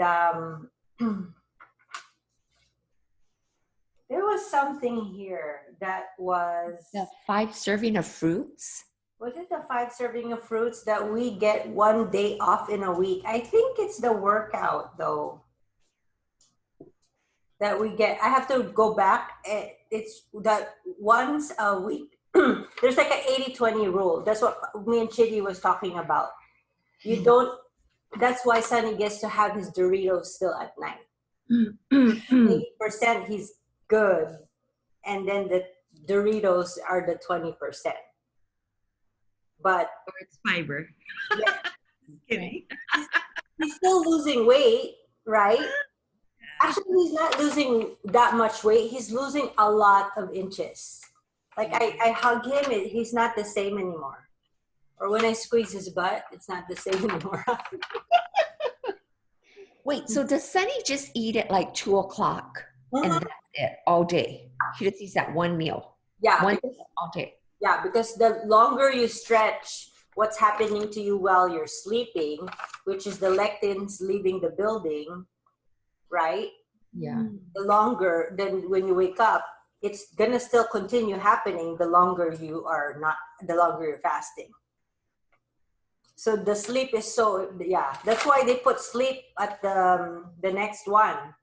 there was something here that was... The 5 serving of fruits? Was it the 5 serving of fruits that we get 1 day off in a week? I think it's the workout though that we get. I have to go back. It's that once a week. There's like an 80-20 rule. That's what me and Chidi was talking about. You don't, that's why Sonny gets to have his Doritos still at night. 80% he's good. And then the Doritos are the 20%. But Or it's fiber. yeah, Kidding. he's still losing weight, right? Actually, he's not losing that much weight. He's losing a lot of inches. Like I hug him, he's not the same anymore. Or when I squeeze his butt, it's not the same anymore. Wait, so does Sunny just eat at like 2 o'clock and Mhm. that's it all day? He just eats that one meal. Yeah, One because, meal all day. yeah, because the longer you stretch what's happening to you while you're sleeping, which is the lectins leaving the building, right? Yeah. The longer, then when you wake up, it's gonna still continue happening the longer you're fasting. So the sleep is that's why they put sleep at the next one.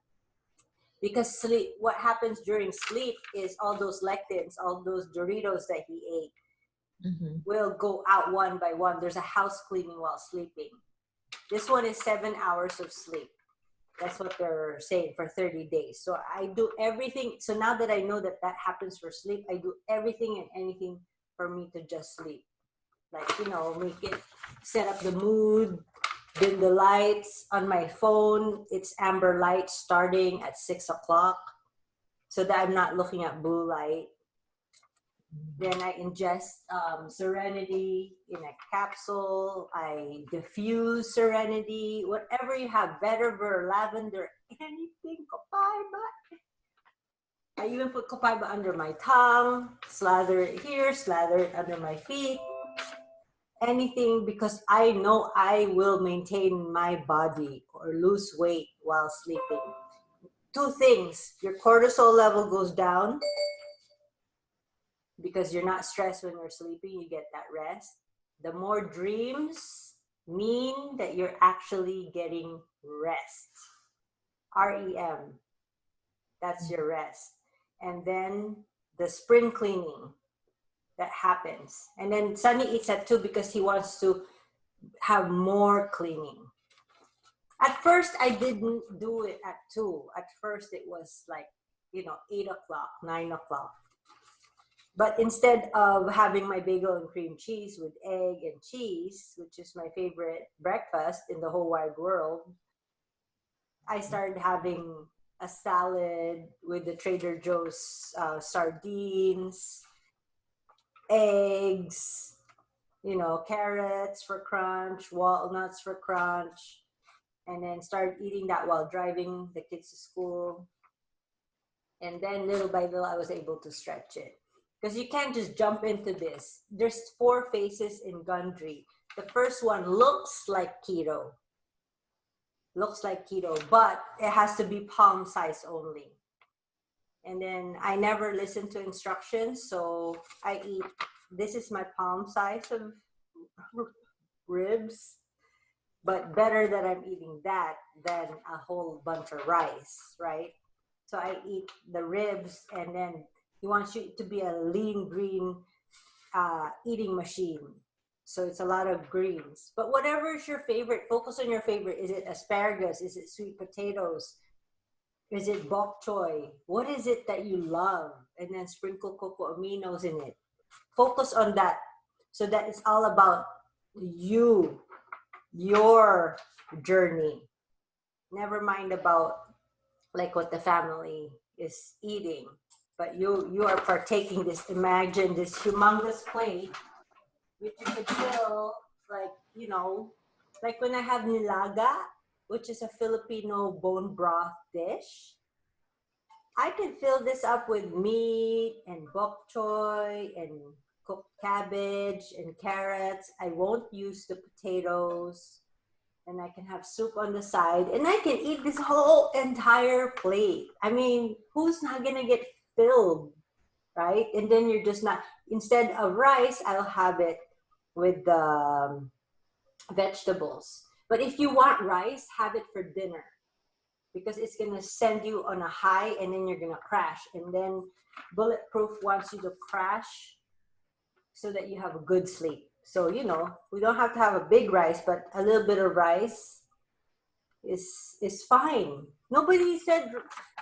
Because sleep, what happens during sleep is all those lectins, all those Doritos that he ate will go out one by one. There's a house cleaning while sleeping. This one is 7 hours of sleep. That's what they're saying for 30 days. So I do everything. So now that I know that that happens for sleep, I do everything and anything for me to just sleep. Like, make it, set up the mood, dim the lights on my phone. It's amber light starting at 6 o'clock so that I'm not looking at blue light. Then I ingest Serenity in a capsule. I diffuse Serenity, whatever you have, vetiver, lavender, anything, copaiba. I even put copaiba under my tongue, slather it here, slather it under my feet. Anything, because I know I will maintain my body or lose weight while sleeping. 2 things, your cortisol level goes down, because you're not stressed when you're sleeping, you get that rest. The more dreams mean that you're actually getting rest. REM, that's your rest. And then the spring cleaning that happens. And then Sunny eats at 2 because he wants to have more cleaning. At first, I didn't do it at 2. At first, it was like, 8 o'clock, 9 o'clock. But instead of having my bagel and cream cheese with egg and cheese, which is my favorite breakfast in the whole wide world, I started having a salad with the Trader Joe's sardines, eggs, carrots for crunch, walnuts for crunch, and then started eating that while driving the kids to school. And then little by little, I was able to stretch it. Because you can't just jump into this. There's 4 phases in Gundry. The first one looks like keto. But it has to be palm size only. And then I never listen to instructions, so I eat, this is my palm size of ribs, but better that I'm eating that than a whole bunch of rice, right? So I eat the ribs, and then he wants you to be a lean green eating machine. So it's a lot of greens. But whatever is your favorite, focus on your favorite. Is it asparagus? Is it sweet potatoes? Is it bok choy? What is it that you love? And then sprinkle cocoa aminos in it. Focus on that, so that it's all about you, your journey. Never mind about like what the family is eating, but you are partaking this. Imagine this humongous plate, which you could fill like, like when I have nilaga, which is a Filipino bone broth dish. I could fill this up with meat and bok choy and cooked cabbage and carrots. I won't use the potatoes. And I can have soup on the side, and I can eat this whole entire plate. I mean, who's not gonna get filled, right? And then you're just not, instead of rice, I'll have it with the vegetables. But if you want rice, have it for dinner, because it's gonna send you on a high, and then you're gonna crash. And then Bulletproof wants you to crash so that you have a good sleep. So, we don't have to have a big rice, but a little bit of rice is fine. Nobody said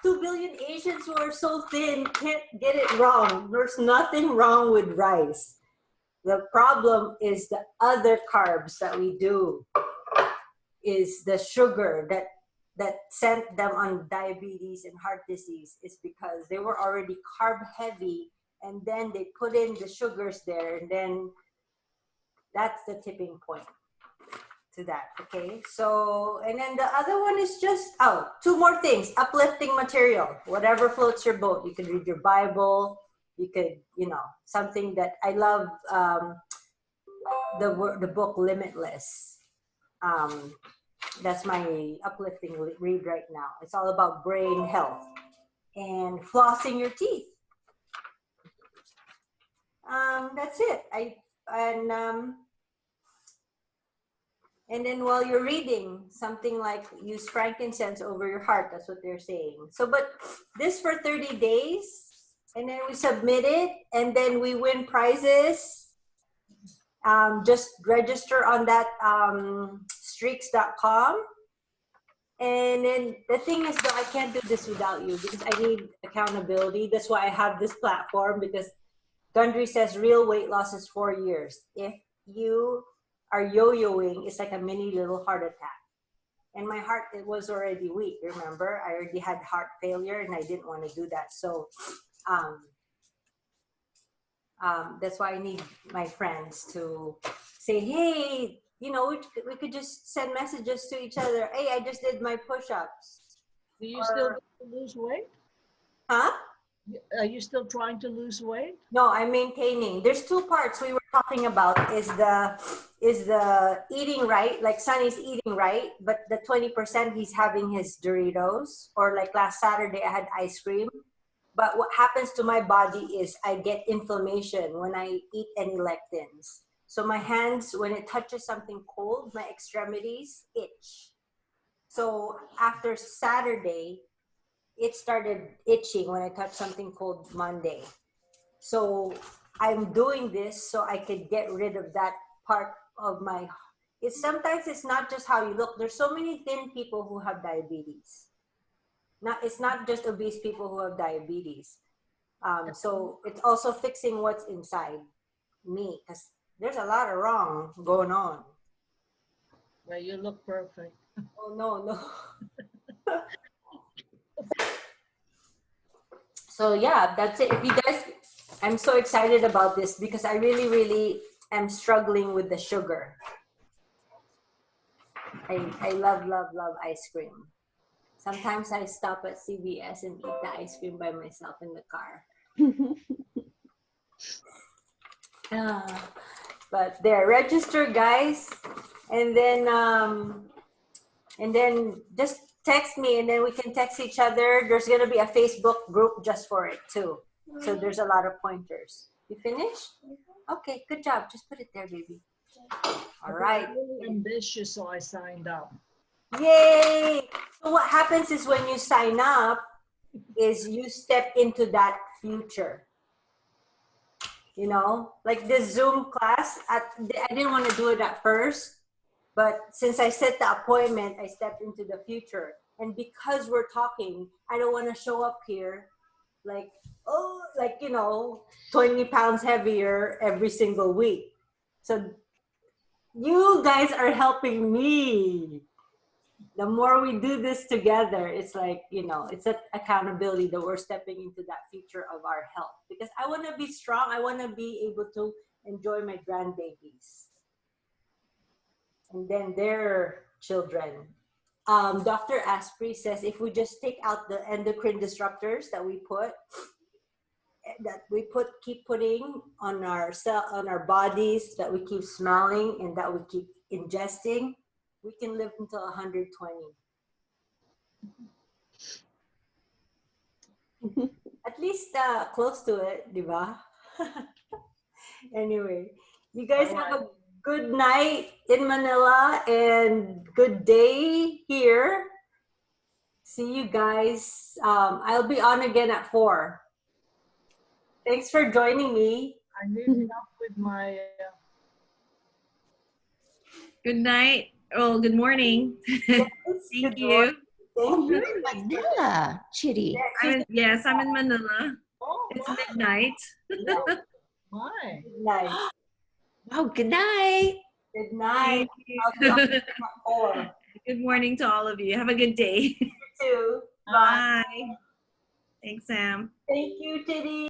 2 billion Asians who are so thin can't get it wrong. There's nothing wrong with rice. The problem is the other carbs that we do, is the sugar that sent them on diabetes and heart disease, is because they were already carb heavy, and then they put in the sugars there, and then that's the tipping point to that. Okay, so, and then the other one is just, 2 more things. Uplifting material, whatever floats your boat. You could read your Bible, you could, something that I love, the book Limitless. That's my uplifting read right now. It's all about brain health and flossing your teeth. That's it. And then while you're reading, something like use frankincense over your heart. That's what they're saying. So, but this for 30 days, and then we submit it, and then we win prizes. Just register on that streaks.com. And then the thing is, though, I can't do this without you, because I need accountability. That's why I have this platform, because Gundry says real weight loss is 4 years. If you are yo-yoing, it's like a mini little heart attack. And my heart, it was already weak, remember? I already had heart failure, and I didn't want to do that. So that's why I need my friends to say, hey, we could just send messages to each other. Hey, I just did my push-ups. Do you still lose weight? Huh? Are you still trying to lose weight? No, I'm maintaining. There's 2 parts we were talking about, is the eating right, like Sonny's eating right, but the 20% he's having his Doritos, or like last Saturday I had ice cream. But what happens to my body is I get inflammation when I eat any lectins. So my hands, when it touches something cold, my extremities itch. So after Saturday, it started itching when I touched something cold Monday. So I'm doing this so I could get rid of that part of my sometimes it's not just how you look. There's so many thin people who have diabetes. It's not just obese people who have diabetes. So it's also fixing what's inside me, because there's a lot of wrong going on. Well, you look perfect. Oh, no. So yeah, that's it. If you guys, I'm so excited about this because I really, really am struggling with the sugar. I love, love, love ice cream. Sometimes I stop at CVS and eat the ice cream by myself in the car. But there, register, guys, and then just text me, and then we can text each other. There's gonna be a Facebook group just for it too. So there's a lot of pointers. You finished? Okay, good job. Just put it there, baby. All right. Really ambitious, so I signed up. Yay! So what happens is when you sign up, is you step into that future. You know, like this Zoom class, I didn't want to do it at first, but since I set the appointment, I stepped into the future. And because we're talking, I don't want to show up here like, 20 pounds heavier every single week. So you guys are helping me. The more we do this together, it's like, it's an accountability that we're stepping into that future of our health. Because I want to be strong. I want to be able to enjoy my grandbabies. And then their children. Dr. Asprey says if we just take out the endocrine disruptors that we keep putting on our bodies, that we keep smelling and that we keep ingesting, we can live until 120. At least close to it, diba? Anyway, you guys have a good night in Manila and good day here. See you guys. I'll be on again at 4. Thanks for joining me. I need help with my. Good night. Oh, good morning. Thank Good you. morning. Oh, Thank you're you. in Manila, Chitty. Yes, I'm in Manila. Oh, It's wow. midnight. My. Good night. Wow, good night. Good night. Thank I'll be on you. at 4. Good morning to all of you. Have a good day. You too. Bye. Bye. Thanks, Sam. Thank you, Titty.